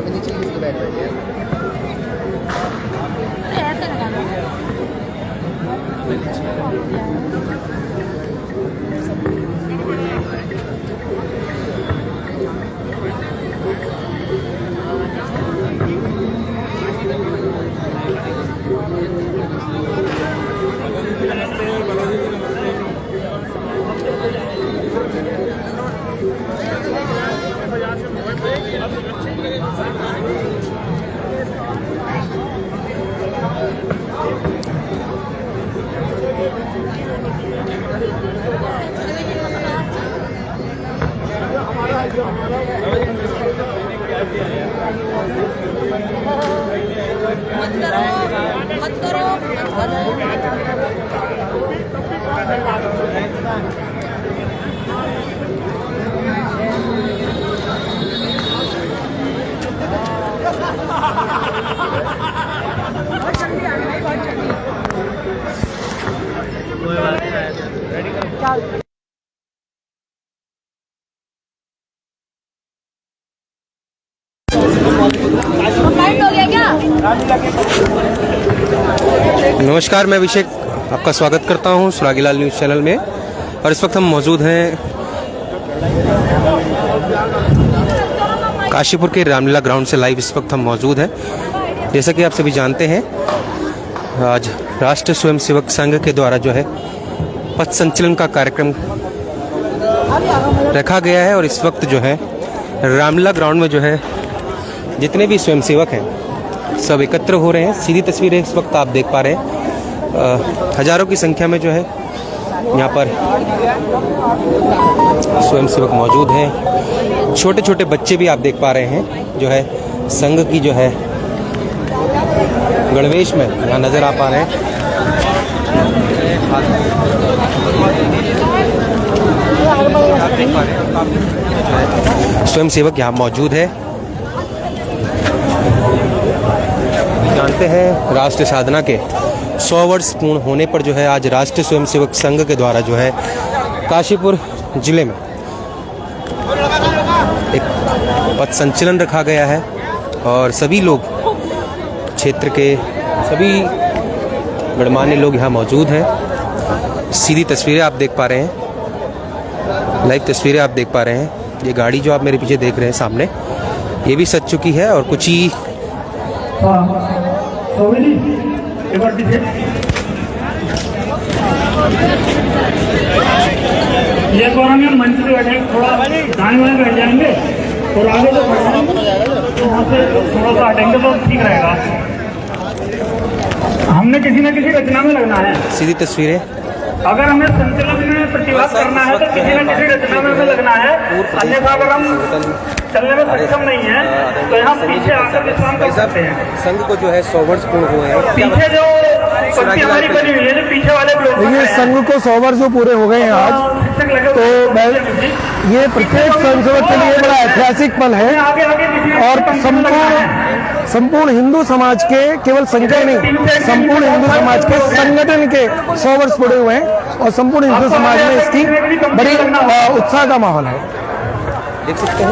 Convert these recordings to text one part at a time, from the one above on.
पे नीचे किसी के बैठ बैठे हैं। मत करो। नमस्कार, मैं अभिषेक आपका स्वागत करता हूं सुरागीलाल न्यूज़ चैनल में। और इस वक्त हम मौजूद हैं काशीपुर के रामलीला ग्राउंड से लाइव। इस वक्त हम मौजूद हैं, जैसा कि आप सभी जानते हैं, आज राष्ट्रीय स्वयंसेवक संघ के द्वारा जो है पथ संचलन का कार्यक्रम रखा गया है। और इस वक्त जो है रामलीला ग्राउंड में जो है जितने भी स्वयंसेवक हैं सब एकत्र हो रहे हैं। सीधी तस्वीरें इस वक्त आप देख पा रहे हैं। हजारों की संख्या में जो है यहाँ पर स्वयंसेवक मौजूद हैं। छोटे छोटे बच्चे भी आप देख पा रहे हैं जो है संघ की जो है गणवेश में यहाँ नजर आ पा रहे हैं। स्वयंसेवक यहाँ मौजूद है। जानते हैं राष्ट्रीय साधना के 100 वर्ष पूर्ण होने पर जो है आज राष्ट्रीय स्वयंसेवक संघ के द्वारा जो है काशीपुर जिले में एक पथ संचलन रखा गया है। और सभी लोग, क्षेत्र के सभी गणमान्य लोग यहाँ मौजूद हैं। सीधी तस्वीरें आप देख पा रहे हैं, लाइव तस्वीरें आप देख पा रहे हैं। ये गाड़ी जो आप मेरे पीछे देख रहे हैं सामने, ये भी सज चुकी है। और कुछ ही ये मंच पे बैठे, थोड़ा दाएं बाएं बैठ जाएंगे और आगे तो वहाँ से थोड़ा सा हटेंगे तो ठीक रहेगा। हमने किसी न किसी रचना में लगना है। सीधी तस्वीरें, अगर हमें संचलन में प्रतिवाद करना है तो किसी न किसी रचना में लगना है, अन्यथा अगर हम चलने में सक्षम नहीं है तो यहाँ पीछे आकर विश्राम कर सकते हैं। संघ को जो है 100 वर्ष पूर्ण हुए हैं। पीछे जो पट्टी हमारी बनी हुई है, जो पीछे वाले देखिए संघ को 100 वर्ष जो पूरे हो गए हैं आज, तो ये प्रत्येक स्वयंसेवक के लिए बड़ा ऐतिहासिक पल है। और संपूर्ण हिंदू समाज के, केवल संघ के नहीं, संपूर्ण हिंदू समाज के संगठन के 100 वर्ष पूरे हुए हैं। और संपूर्ण हिंदू समाज में इसकी बड़ी उत्साह का माहौल है। देख सकते हैं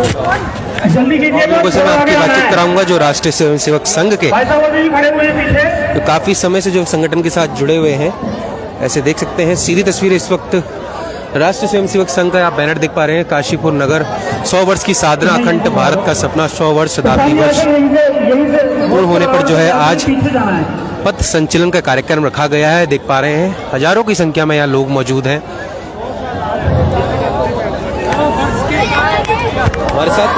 लोगों से मैं आपकी बातचीत कराऊंगा जो राष्ट्रीय स्वयंसेवक संघ के तो काफी समय से जो संगठन के साथ जुड़े हुए हैं। ऐसे देख सकते हैं सीधी तस्वीरें इस वक्त राष्ट्रीय स्वयंसेवक संघ का आप बैनर देख पा रहे हैं। काशीपुर नगर 100 वर्ष की साधना, अखंड भारत का सपना, 100 वर्ष शताब्दी वर्ष पूर्ण होने पर जो है आज पथ संचलन का कार्यक्रम रखा गया है। देख पा रहे हैं हजारों की संख्या में यहाँ लोग मौजूद हैं। हमारे साथ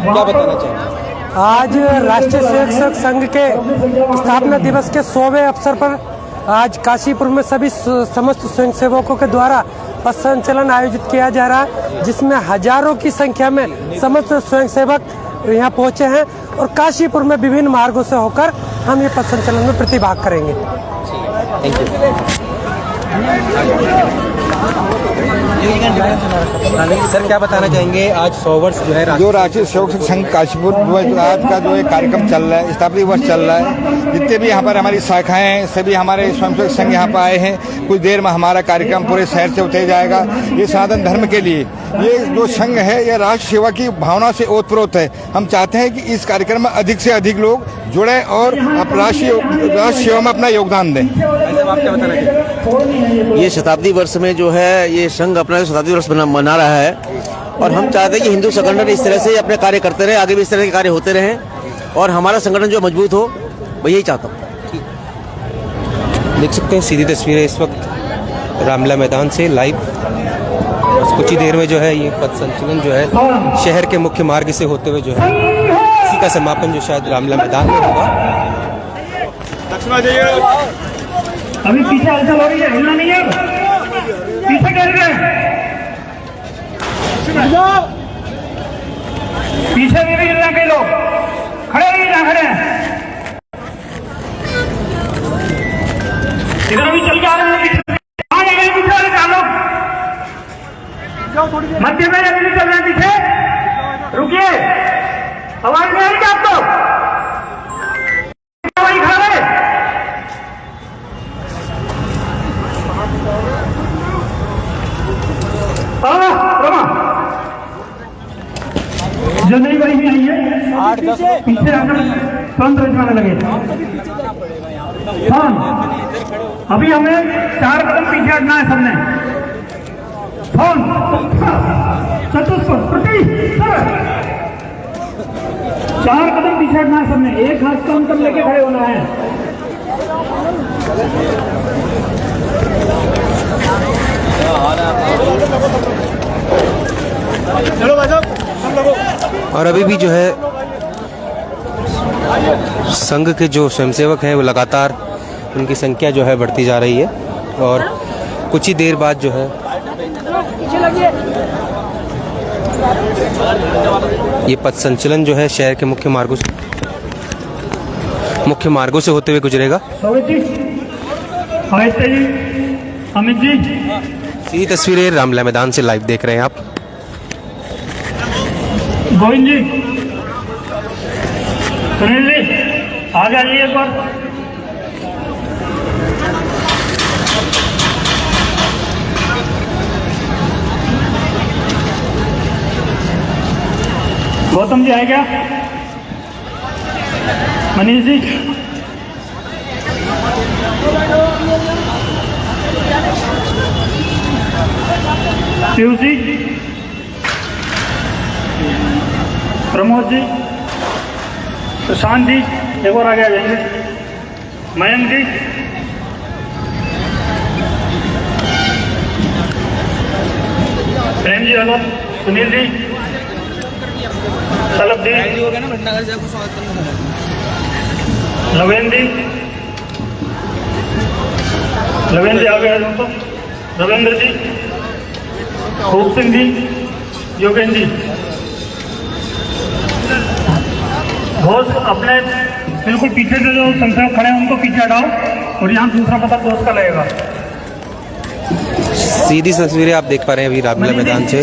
क्या बताना चाहिए? आज राष्ट्रीय स्वयंसेवक संघ के स्थापना दिवस के 100वें अवसर पर आज काशीपुर में सभी समस्त स्वयंसेवकों के द्वारा पथ संचलन आयोजित किया जा रहा है, जिसमें हजारों की संख्या में समस्त स्वयंसेवक यहाँ पहुँचे हैं। और काशीपुर में विभिन्न मार्गों से होकर हम ये पथ संचलन में प्रतिभाग करेंगे। Thank you. सर क्या बताना चाहेंगे आज 100 वर्ष जो है जो राष्ट्रीय सेवक संघ काशीपुर जो आज का जो है कार्यक्रम चल रहा है, स्थापना दिवस चल रहा है, जितने भी यहाँ पर हमारी शाखाएं हैं सभी हमारे स्वयंसेवक संघ यहाँ पर आए हैं। कुछ देर में हमारा कार्यक्रम पूरे शहर से उतर जाएगा। ये सनातन धर्म के लिए ये जो संघ है ये राष्ट्र सेवा की भावना से ओतप्रोत है। हम चाहते हैं कि इस कार्यक्रम में अधिक से अधिक लोग जुड़े और राष्ट्र सेवा में अपना योगदान दें। आप क्या बताना चाहेंगे? ये शताब्दी वर्ष में जो है ये संघ अपना शताब्दी वर्ष मना रहा है और हम चाहते हैं कि हिंदू संगठन इस तरह से अपने कार्य करते रहे, आगे भी इस तरह के कार्य होते रहें और हमारा संगठन जो मजबूत हो, मैं यही चाहता हूँ। देख सकते हैं सीधी तस्वीरें इस वक्त रामलीला मैदान से लाइव। बस कुछ ही देर में जो है ये पथ संचलन जो है शहर के मुख्य मार्ग से होते हुए जो है इसी का समापन जो शायद रामलीला मैदान में होगा। अभी पीछे हलचल हो रही है, हिलना नहीं है, पीछे कर गए, पीछे भी हिलना के लोग खड़े नहीं ना खड़े, इधर भी चल के आ रहे हैं, आ गए पीछे वाले चालो, मध्य में अभी चल रहे हैं पीछे, रुकिए, आवाज नहीं आ रही क्या आपको? वही खड़ा है जो नई बड़ी भी आई है पीछे आकर तुरंत रचवाने लगे। हाँ अभी हमें 4 कदम पीछे हटना है सबने। फोन चतुष्पद प्रति 4 कदम पीछे हटना है सबने, एक हाथ का अंतर लेके खड़े होना है। चलो भाई साहब हम लोगों। और अभी भी जो है संघ के जो स्वयंसेवक हैं वो लगातार उनकी संख्या जो है बढ़ती जा रही है और कुछ ही देर बाद जो है ये पथ संचलन जो है शहर के मुख्य मार्गों से होते हुए गुजरेगा। अमित जी सीधी तस्वीरें रामलीला मैदान से लाइव देख रहे हैं आप। गोविंद जी, सुनील जी आ जाइए एक बार। गौतम जी आए क्या? मनीष जी शिव जी, प्रमोद जी, सुशांत जी एक और आगे आ जाएंगे, मयंक जी, प्रेम जी हेलो, सुनील जी, सलभ जी, लवेंद्र जी आ गए तो रविंद्र जी, खूब सिंह जी, योगेंद्र जी। घोष अपने बिल्कुल पीछे से जो संख्या खड़े हैं उनको पीछे हटाओ और यहाँ दूसरा पता घोष का लगेगा। सीधी तस्वीरें आप देख पा रहे हैं अभी रामलीला मैदान से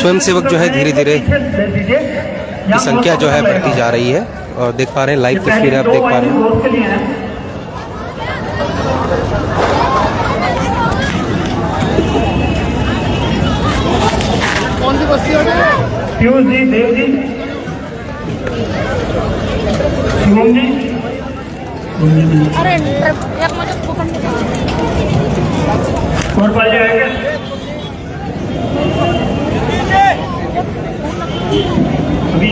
स्वयंसेवक जो है धीरे धीरे की संख्या जो है बढ़ती जा रही है और देख पा रहे हैं लाइव तस्वीरें आप देख पा रहे हैं। कौन सी बस्ती हो गई? पीयूष जी, देव जी, शिवम जी, अरे एक मुझे पकड़ने और पाली आएंगे अभी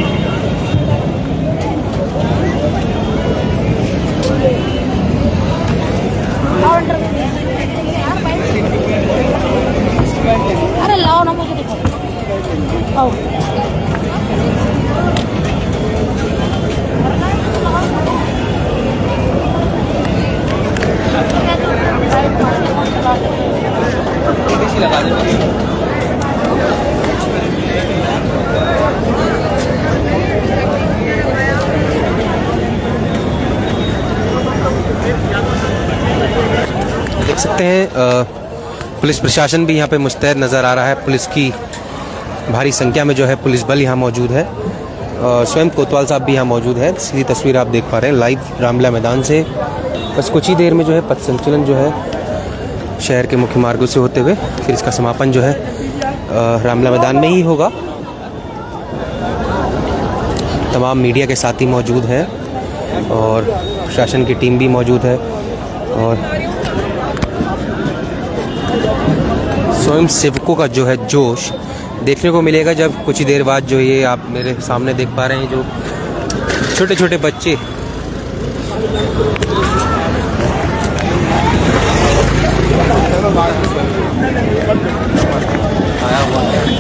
अरे लाओ ना मुझे दिखाओ। आओ देख सकते हैं पुलिस प्रशासन भी यहाँ पे मुस्तैद नज़र आ रहा है। पुलिस की भारी संख्या में जो है पुलिस बल यहाँ मौजूद है और स्वयं कोतवाल साहब भी यहाँ मौजूद है। सीधी तस्वीर आप देख पा रहे हैं लाइव रामलीला मैदान से। बस कुछ ही देर में जो है पथ संचलन जो है शहर के मुख्य मार्गों से होते हुए फिर इसका समापन जो है रामलीला मैदान में ही होगा। तमाम मीडिया के साथी मौजूद हैं और प्रशासन की टीम भी मौजूद है और स्वयं सेवकों का जो है जोश देखने को मिलेगा जब कुछ ही देर बाद जो ये आप मेरे सामने देख पा रहे हैं जो छोटे छोटे बच्चे आया हुआ है।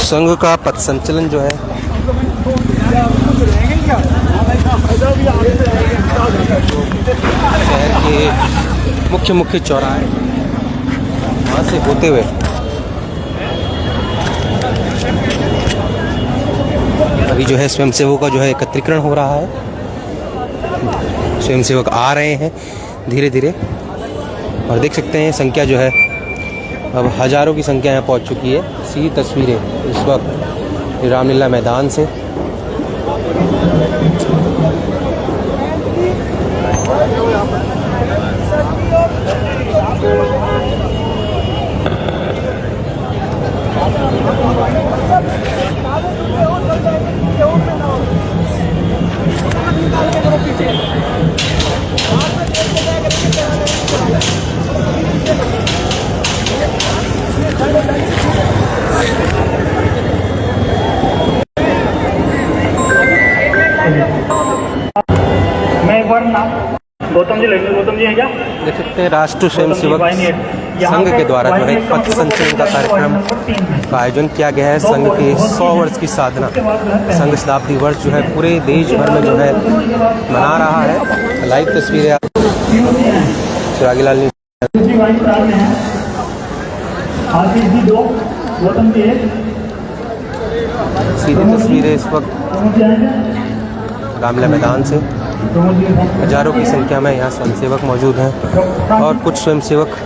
संघ का पथ संचलन जो है शहर के मुख्य चौराहे वहाँ से होते हुए अभी जो है स्वयंसेवकों का जो है एकत्रीकरण हो रहा है। स्वयंसेवक आ रहे हैं धीरे धीरे और देख सकते हैं संख्या जो है अब हज़ारों की संख्या यहाँ पहुँच चुकी है। सीधी तस्वीरें इस वक्त रामलीला मैदान से। मैं एक बार नाम गौतम जी लगेंगे। गौतम जी हैं क्या? देख सकते हैं राष्ट्रीय स्वयंसेवक संघ के द्वारा जो है पथ संचलन का कार्यक्रम का आयोजन किया गया है। संघ के 100 वर्ष की साधना संघ शताब्दी वर्ष जो है पूरे देश भर में जो है मना रहा है। लाइव तस्वीरें चिरागी लाल सीधी तस्वीरें इस वक्त रामलीला मैदान से। हजारों की संख्या में यहाँ स्वयंसेवक मौजूद हैं और कुछ स्वयंसेवक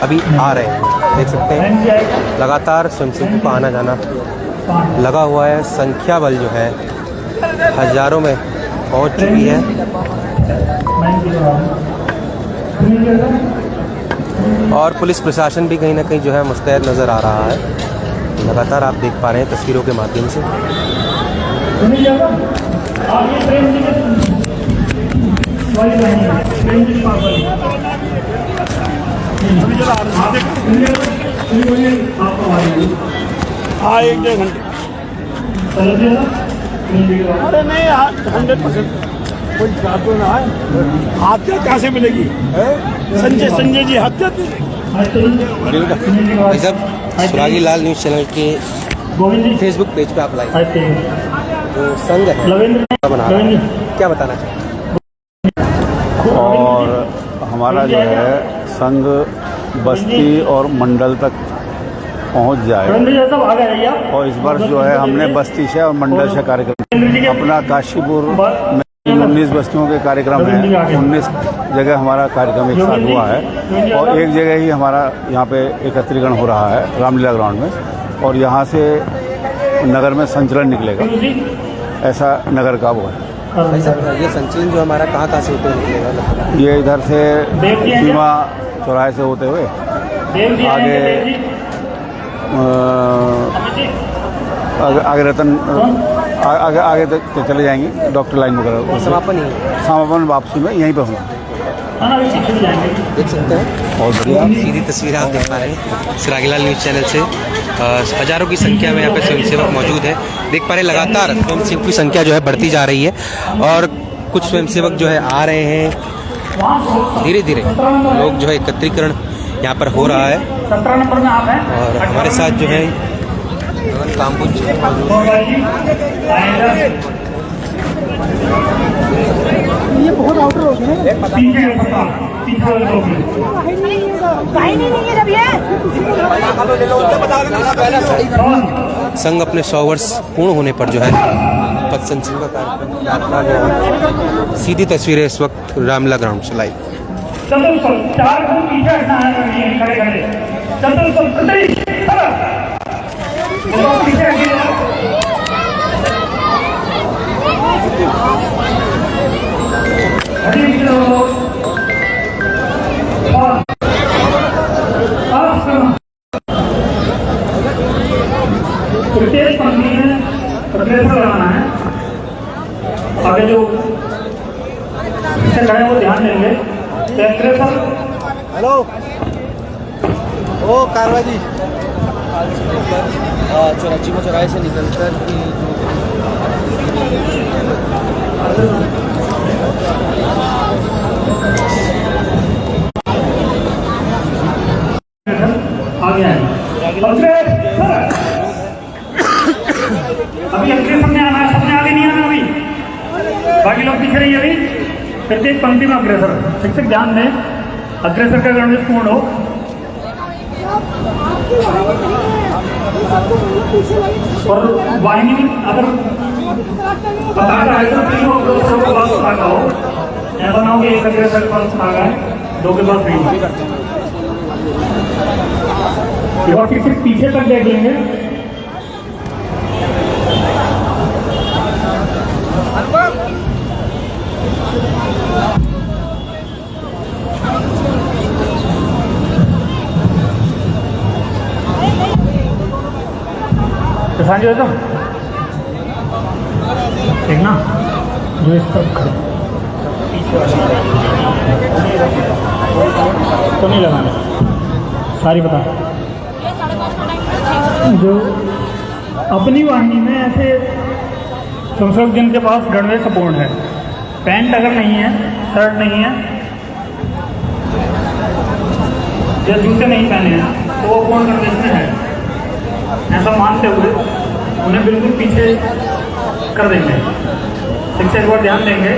अभी आ रहे हैं। देख सकते हैं लगातार स्वयंसेवकों का आना जाना लगा हुआ है। संख्या बल जो है हजारों में पहुँच चुकी है और पुलिस प्रशासन भी कहीं ना कहीं जो है मुस्तैद नज़र आ रहा है। लगातार आप देख पा रहे हैं तस्वीरों के माध्यम से। हाँ 1-1.5 घंटे। अरे नहीं 100% कोई जातो ना है। हत्या कहाँ से मिलेगी? संजय जी हत्या भाई साहब चिरागी लाल न्यूज़ चैनल के फेसबुक पेज पे आप लाइव जो संघ है बना रहा है, क्या बताना चाहिए? और हमारा जो है संघ बस्ती और मंडल तक पहुंच जाए और इस वर्ष जो है हमने बस्ती से और मंडल से कार्यक्रम अपना काशीपुर में 19 बस्तियों के कार्यक्रम है। 19 जगह हमारा कार्यक्रम एक साथ हुआ है और एक जगह ही हमारा यहाँ पे एकत्रीकरण हो रहा है रामलीला ग्राउंड में और यहाँ से नगर में संचलन निकलेगा। ऐसा नगर का वो है। भाई साहब ये संचलन जो हमारा कहाँ से होते हुए निकलेगा? ये इधर से सीमा चौराहे से होते हुए आगे रतन आगे तक चले जाएंगे डॉक्टर लाइन वगैरह। समापन वापसी में यहीं पर होगा। हाँ अभी पीछे भी जाएंगे। देख सकते हैं बहुत बढ़िया। सीधी तस्वीर आप देख पा रहे हैं सिरागीलाल न्यूज़ चैनल से। हजारों की संख्या में यहाँ पे स्वयंसेवक मौजूद है। देख पा रहे हैं लगातार स्वयंसेवक की संख्या जो है बढ़ती जा रही है और कुछ स्वयंसेवक जो है आ रहे हैं। धीरे धीरे लोग जो है एकत्रीकरण यहाँ पर हो रहा है 17 नंबर में आप हैं और हमारे साथ जो है कामबुज ये बहुत आउटर हो गया ना। पीछे वाले लोग हैं। कहीं नहीं है जब ये संघ अपने 100 वर्ष पूर्ण होने पर जो है पथ संचलन का कार्यक्रम रखा गया है। सीधी तस्वीरें इस वक्त रामला ग्राउंड से लाइव। चलो सब 4 फुट पीछे हटना है खड़े खड़े। चलो सब पीछे हटिए। प्रत्येक पंक्ति में प्रोग्रेसर लगाना है। आगे जो खड़े हैं वो ध्यान देंगे। हेलो ओ कारवा जी चौराहे से निकलकर आ गया है। अभी अग्रेसर में आना है, सबने आगे नहीं आना अभी, बाकी लोग पीछे रहिए। अभी प्रत्येक पंक्ति में अग्रेसर, शिक्षक ध्यान दें, अग्रेसर का गणवेश पूर्ण हो। और वाहिनी में अगर ऐसा ना हो कि एक अग्रेसर के पास आ गए, 2 के पास नहीं। और शिक्षक पीछे तक देख लेंगे। सांझे तो ठीक ना, जो इस तरफ खड़े तो नहीं लगाना सारी बता। जो अपनी वाहिनी में ऐसे संसद जिनके पास गणवेश अपूर्ण है, पैंट अगर नहीं है, शर्ट नहीं है या जूते नहीं पहने हैं तो वो अपूर्ण गणवेश में है, ऐसा मानते हुए उन्हें बिल्कुल पीछे कर देंगे। शिक्षक एक बार ध्यान देंगे,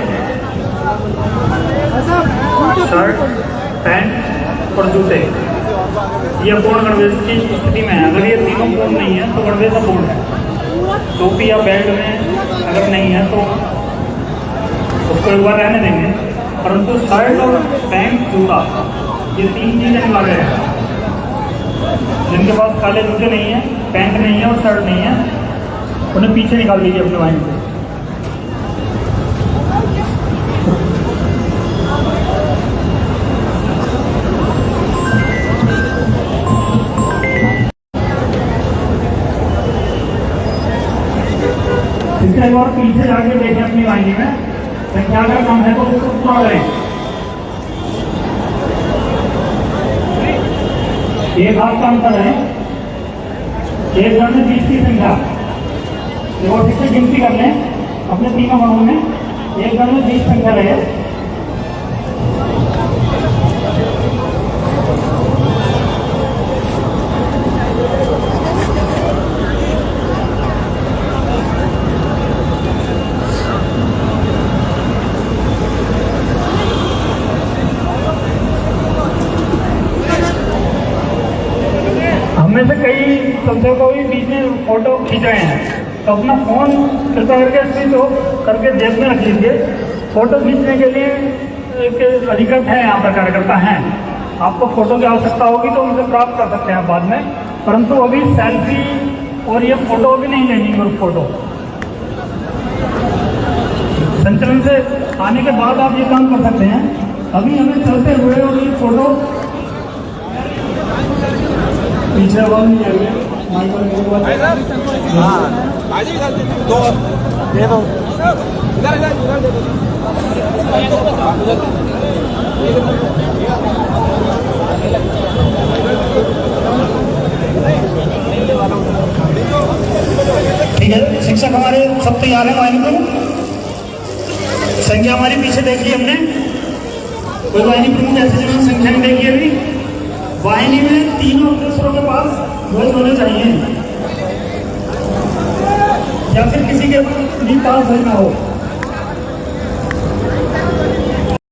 शर्ट, पैंट और जूते ये अपूर्ण गणवेश की स्थिति में है। अगर ये तीनों पूर्ण नहीं है तो गणवेश अपूर्ण है। टोपी या बेल्ट में अगर नहीं है तो उसको एक बार रहने देंगे, परंतु शर्ट और पैंट, जूता ये 3 चीजें अनिवार्य है। जिनके पास काले जूते नहीं है, पैंट नहीं है और शर्ट नहीं है, उन्हें पीछे निकाल दीजिए अपने वाहिनी से। इसके बाद पीछे जाके देखें अपनी वाहिनी में संख्या अगर कम है तो उसको पूरा करें। एक हाथ का अंतर है, एक गण में 20 की संख्या, और इससे गिनती कर लें अपने तीनों गणों में, एक गण में 20 संख्या रहे। हमें से कई संस्थाओं को भी बीच में फोटो खींच रहे हैं, तो अपना फोन कृपया करके स्विच ऑफ करके जेब में रख लीजिए। फोटो खींचने के लिए एक अधिकृत है, यहाँ पर कार्यकर्ता हैं, आपको फोटो की आवश्यकता होगी तो उनसे प्राप्त कर सकते हैं बाद में, परंतु अभी सेल्फी और ये फोटो भी नहीं लेनी। ग्रुप फोटो संचलन से आने के बाद आप ये काम कर सकते हैं। अभी हमें चलते हुए और ये फोटो पीछे दो ठीक है, शिक्षक हमारे सब तैयार है। वाहिनी प्रमुख संख्या हमारी पीछे देखी हमने, कोई वाहिनी प्रमुख ऐसे जिन्होंने संख्या नहीं देखी अभी। वाहिनी में तीनों अग्रसरों के पास ध्वज होने चाहिए, या फिर किसी के भी पास ध्वज ना हो।